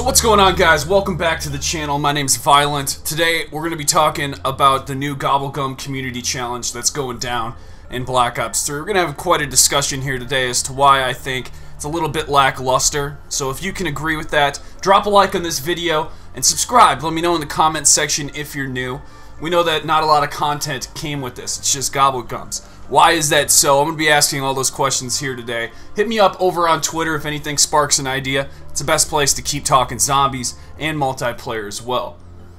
what's going on, guys? Welcome back to the channel. My name's Violent. Today we're going to be talking about the new Gobblegum community challenge that's going down in Black Ops 3. We're going to have quite a discussion here today as to why I think it's a little bit lackluster. So if you can agree with that, drop a like on this video and subscribe. Let me know in the comments section if you're new. We know that not a lot of content came with this. It's just Gobblegums. Why is that so? I'm going to be asking all those questions here today. Hit me up over on Twitter if anything sparks an idea. It's the best place to keep talking zombies and multiplayer as well.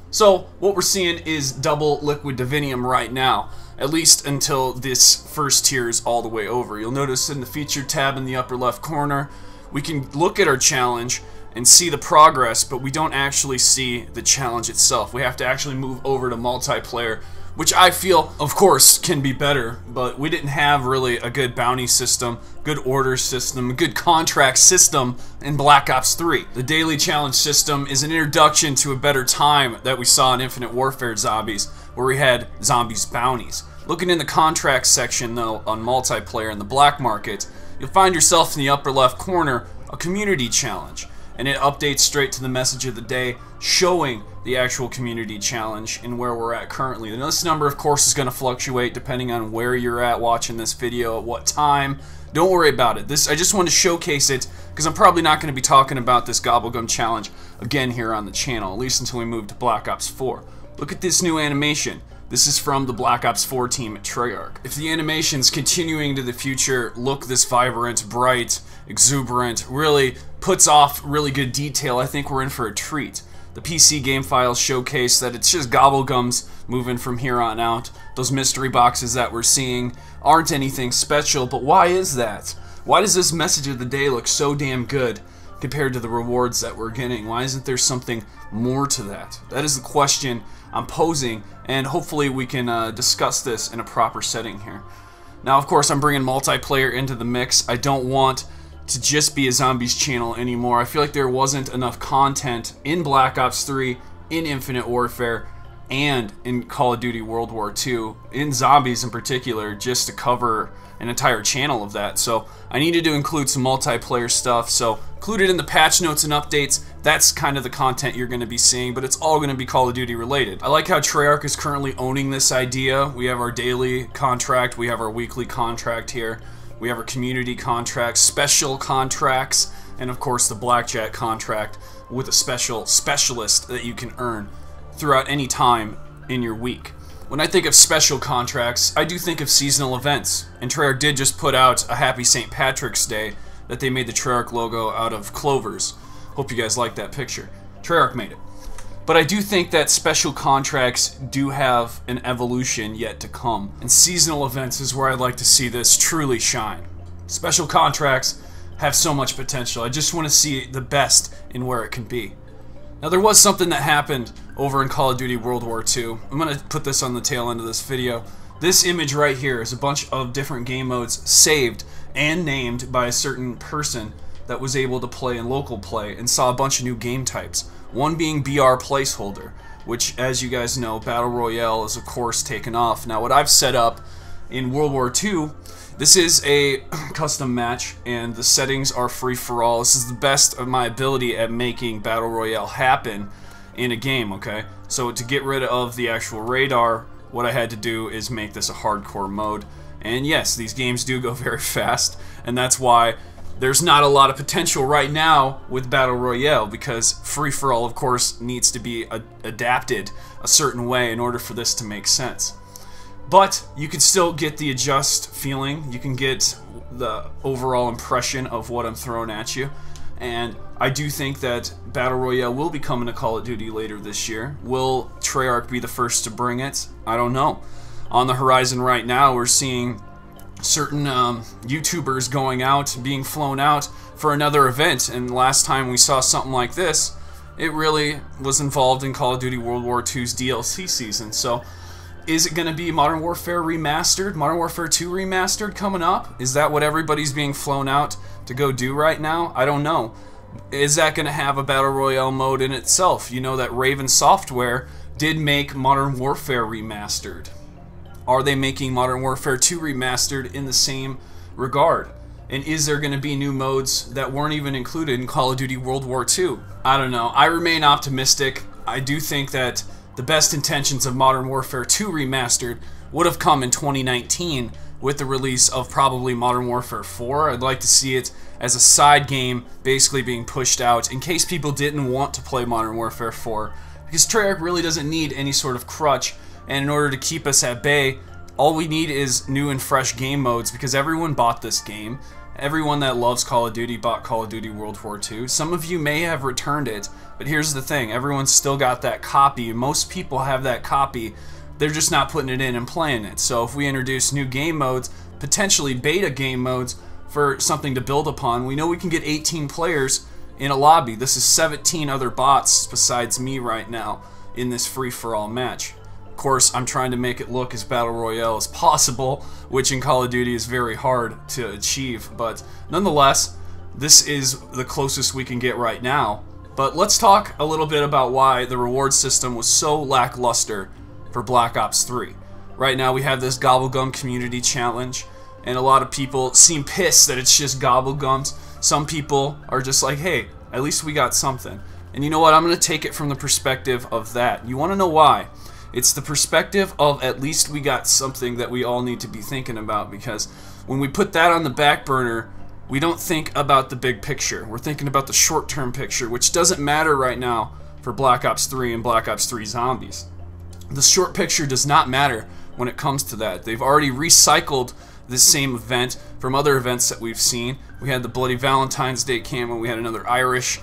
So, what we're seeing is double liquid divinium right now, at least until this first tier is all the way over. You'll notice in the featured tab in the upper left corner, we can look at our challenge and see the progress, but we don't actually see the challenge itself. We have to actually move over to multiplayer, which I feel, of course, can be better, but we didn't have really a good bounty system, good order system, a good contract system in Black Ops 3. The daily challenge system is an introduction to a better time that we saw in Infinite Warfare Zombies, where we had zombies bounties. Looking in the contract section, though, on multiplayer in the black market, you'll find yourself in the upper left corner, a community challenge, and it updates straight to the message of the day, showing the actual community challenge and where we're at currently. And this number, of course, is going to fluctuate depending on where you're at watching this video, at what time. Don't worry about it. I just want to showcase it because I'm probably not going to be talking about this Gobblegum challenge again here on the channel, at least until we move to Black Ops 4. Look at this new animation. This is from the Black Ops 4 team at Treyarch. If the animations continuing to the future look this vibrant, bright, exuberant, really puts off really good detail, I think we're in for a treat. The PC game files showcase that it's just Gobblegums moving from here on out. Those mystery boxes that we're seeing aren't anything special, but why is that? Why does this message of the day look so damn good compared to the rewards that we're getting? Why isn't there something more to that? That is the question I'm posing, and hopefully we can discuss this in a proper setting here. Now, of course, I'm bringing multiplayer into the mix. I don't want to just be a zombies channel anymore. I feel like there wasn't enough content in Black Ops 3, in Infinite Warfare, and in Call of Duty World War II, in zombies in particular, just to cover an entire channel of that. So I needed to include some multiplayer stuff, so included in the patch notes and updates. That's kind of the content you're going to be seeing, but it's all going to be Call of Duty related. I like how Treyarch is currently owning this idea. We have our daily contract, we have our weekly contract here. We have our community contracts, special contracts, and of course the blackjack contract with a special specialist that you can earn throughout any time in your week. When I think of special contracts, I do think of seasonal events, and Treyarch did just put out a Happy St. Patrick's Day that they made the Treyarch logo out of clovers. Hope you guys like that picture. Treyarch made it. But I do think that special contracts do have an evolution yet to come. And seasonal events is where I'd like to see this truly shine. Special contracts have so much potential. I just want to see the best in where it can be. Now, there was something that happened over in Call of Duty World War II. I'm going to put this on the tail end of this video. This image right here is a bunch of different game modes saved and named by a certain person that was able to play in local play and saw a bunch of new game types. One being BR placeholder, which, as you guys know, Battle Royale is of course taken off. Now, what I've set up in World War II, this is a custom match and the settings are free for all. This is the best of my ability at making Battle Royale happen in a game, okay? So to get rid of the actual radar, what I had to do is make this a hardcore mode. And yes, these games do go very fast, and that's why there's not a lot of potential right now with Battle Royale, because free-for-all, of course, needs to be adapted a certain way in order for this to make sense. But you can still get the adjust feeling. You can get the overall impression of what I'm throwing at you. And I do think that Battle Royale will be coming to Call of Duty later this year. Will Treyarch be the first to bring it? I don't know. On the horizon right now, we're seeing certain YouTubers going out, being flown out for another event, and last time we saw something like this, it really was involved in Call of Duty World War II's DLC season. So is it going to be Modern Warfare Remastered, Modern Warfare 2 Remastered coming up? Is that what everybody's being flown out to go do right now? I don't know. Is that going to have a Battle Royale mode in itself? You know that Raven Software did make Modern Warfare Remastered. Are they making Modern Warfare 2 Remastered in the same regard? And is there going to be new modes that weren't even included in Call of Duty World War II? I don't know. I remain optimistic. I do think that the best intentions of Modern Warfare 2 Remastered would have come in 2019 with the release of probably Modern Warfare 4. I'd like to see it as a side game basically being pushed out in case people didn't want to play Modern Warfare 4. Because Treyarch really doesn't need any sort of crutch, and in order to keep us at bay, all we need is new and fresh game modes, because everyone bought this game. Everyone that loves Call of Duty bought Call of Duty World War II. Some of you may have returned it, but here's the thing. Everyone's still got that copy. Most people have that copy. They're just not putting it in and playing it. So if we introduce new game modes, potentially beta game modes for something to build upon, we know we can get 18 players in a lobby. This is 17 other bots besides me right now in this free-for-all match. Of course, I'm trying to make it look as Battle Royale as possible, which in Call of Duty is very hard to achieve, but nonetheless, this is the closest we can get right now. But let's talk a little bit about why the reward system was so lackluster for Black Ops 3. Right now we have this Gobblegum Community Challenge, and a lot of people seem pissed that it's just Gobblegums. Some people are just like, hey, at least we got something. And you know what, I'm going to take it from the perspective of that. You want to know why? It's the perspective of at least we got something that we all need to be thinking about, because when we put that on the back burner, we don't think about the big picture. We're thinking about the short-term picture, which doesn't matter right now for Black Ops 3 and Black Ops 3 Zombies. The short picture does not matter when it comes to that. They've already recycled this same event from other events that we've seen. We had the Bloody Valentine's Day camo, we had another Irish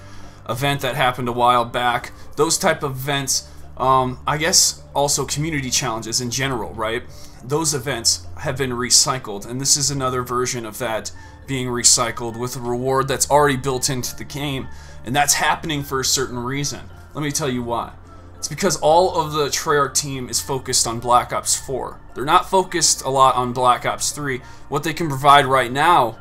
event that happened a while back. Those type of events, I guess also community challenges in general, right? Those events have been recycled, and this is another version of that being recycled with a reward that's already built into the game, and that's happening for a certain reason. Let me tell you why. It's because all of the Treyarch team is focused on Black Ops 4. They're not focused a lot on Black Ops 3. What they can provide right now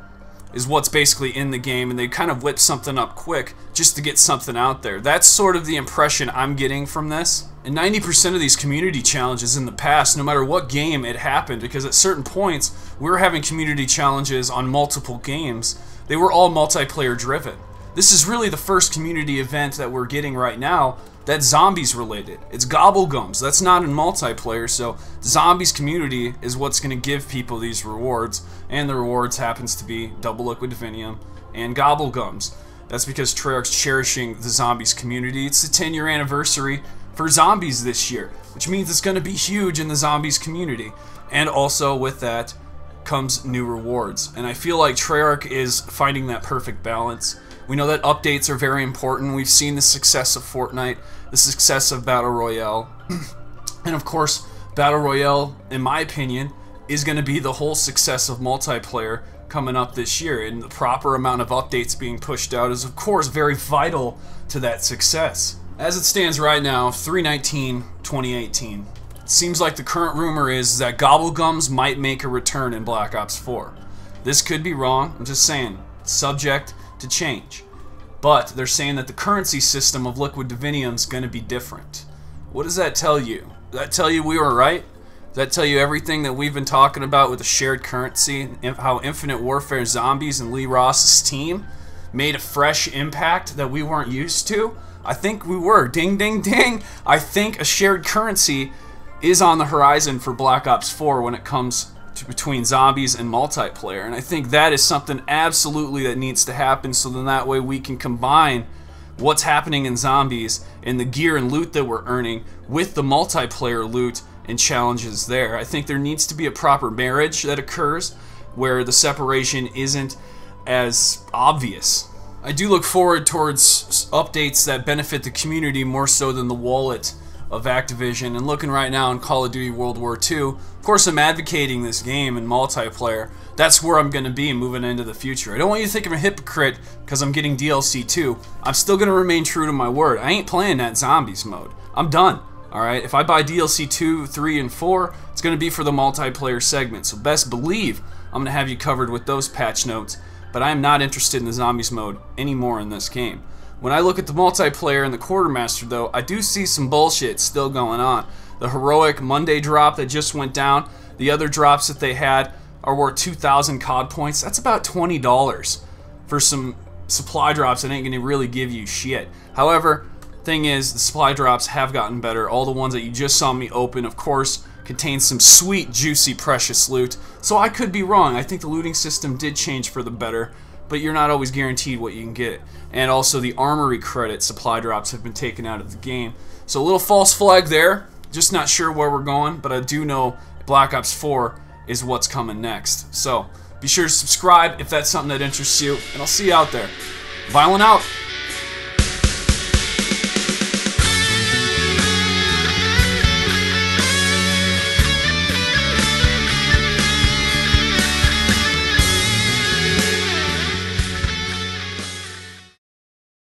is what's basically in the game, and they kind of whip something up quick just to get something out there. That's sort of the impression I'm getting from this. And 90% of these community challenges in the past, no matter what game it happened, because at certain points we were having community challenges on multiple games, they were all multiplayer driven. This is really the first community event that we're getting right now that's zombies related. It's Gobblegums. That's not in multiplayer, so zombies community is what's going to give people these rewards, and the rewards happens to be double liquid divinium and Gobblegums. That's because Treyarch's cherishing the zombies community. It's the 10-year anniversary for zombies this year, which means it's going to be huge in the zombies community. And also with that comes new rewards. And I feel like Treyarch is finding that perfect balance. We know that updates are very important. We've seen the success of Fortnite, the success of Battle Royale. And of course, Battle Royale, in my opinion, is going to be the whole success of multiplayer coming up this year. And the proper amount of updates being pushed out is, of course, very vital to that success. As it stands right now, 3/19/2018, it seems like the current rumor is that Gobblegums might make a return in Black Ops 4. This could be wrong, I'm just saying, subject to change. But they're saying that the currency system of liquid divinium is going to be different. What does that tell you? Does that tell you we were right? Does that tell you everything that we've been talking about with the shared currency, and how Infinite Warfare Zombies and Lee Ross's team made a fresh impact that we weren't used to? I think we were. Ding, ding, ding. I think a shared currency is on the horizon for Black Ops 4 when it comes to between zombies and multiplayer. And I think that is something absolutely that needs to happen, so then that way we can combine what's happening in zombies and the gear and loot that we're earning with the multiplayer loot and challenges there. I think there needs to be a proper marriage that occurs where the separation isn't as obvious. I do look forward towards updates that benefit the community more so than the wallet of Activision. And looking right now in Call of Duty World War II, of course I'm advocating this game in multiplayer. That's where I'm going to be moving into the future. I don't want you to think I'm a hypocrite because I'm getting DLC 2. I'm still going to remain true to my word. I ain't playing that zombies mode. I'm done. Alright, if I buy DLC 2, 3, and 4, it's going to be for the multiplayer segment. So best believe I'm going to have you covered with those patch notes. But I am not interested in the zombies mode anymore in this game. When I look at the multiplayer and the quartermaster though, I do see some bullshit still going on. The heroic Monday drop that just went down, the other drops that they had, are worth 2,000 COD points. That's about $20 for some supply drops that ain't gonna really give you shit. However, thing is, the supply drops have gotten better. All the ones that you just saw me open, of course, contain some sweet, juicy, precious loot. So I could be wrong. I think the looting system did change for the better, but you're not always guaranteed what you can get. And also the armory credit supply drops have been taken out of the game. So a little false flag there. Just not sure where we're going, but I do know Black Ops 4 is what's coming next. So be sure to subscribe if that's something that interests you, and I'll see you out there. Violent out.